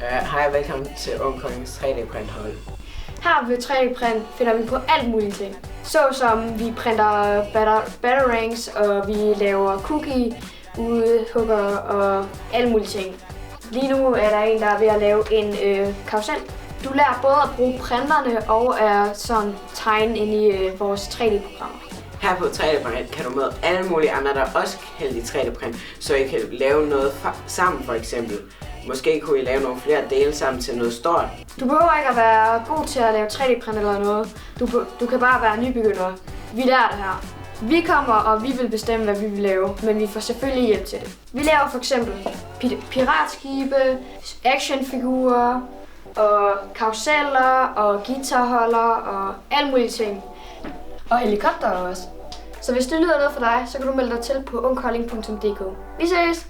Hej og velkommen til Ung Kongens 3D-printhold. Her ved 3D-print finder vi på alt muligt ting. Såsom vi printer batarangs, og vi laver cookie, udhugger og alle mulige ting. Lige nu er der en, der er ved at lave en karusel. Du lærer både at bruge printerne og sådan tegne ind i vores 3D-programmer. Her på 3D-print kan du møde alle mulige andre, der også kan lide 3D-print, så I kan lave noget sammen for eksempel. Måske kunne I lave nogle flere dele sammen til noget stort. Du behøver ikke at være god til at lave 3D-print eller noget. Du kan bare være nybegynder. Vi lærer det her. Vi kommer, og vi vil bestemme, hvad vi vil lave, men vi får selvfølgelig hjælp til det. Vi laver for eksempel piratskibe, actionfigurer, og karuseller, og guitarholder, og alle mulige ting. Og helikopter også. Så hvis det lyder noget for dig, så kan du melde dig til på ungkolding.dk. Vi ses!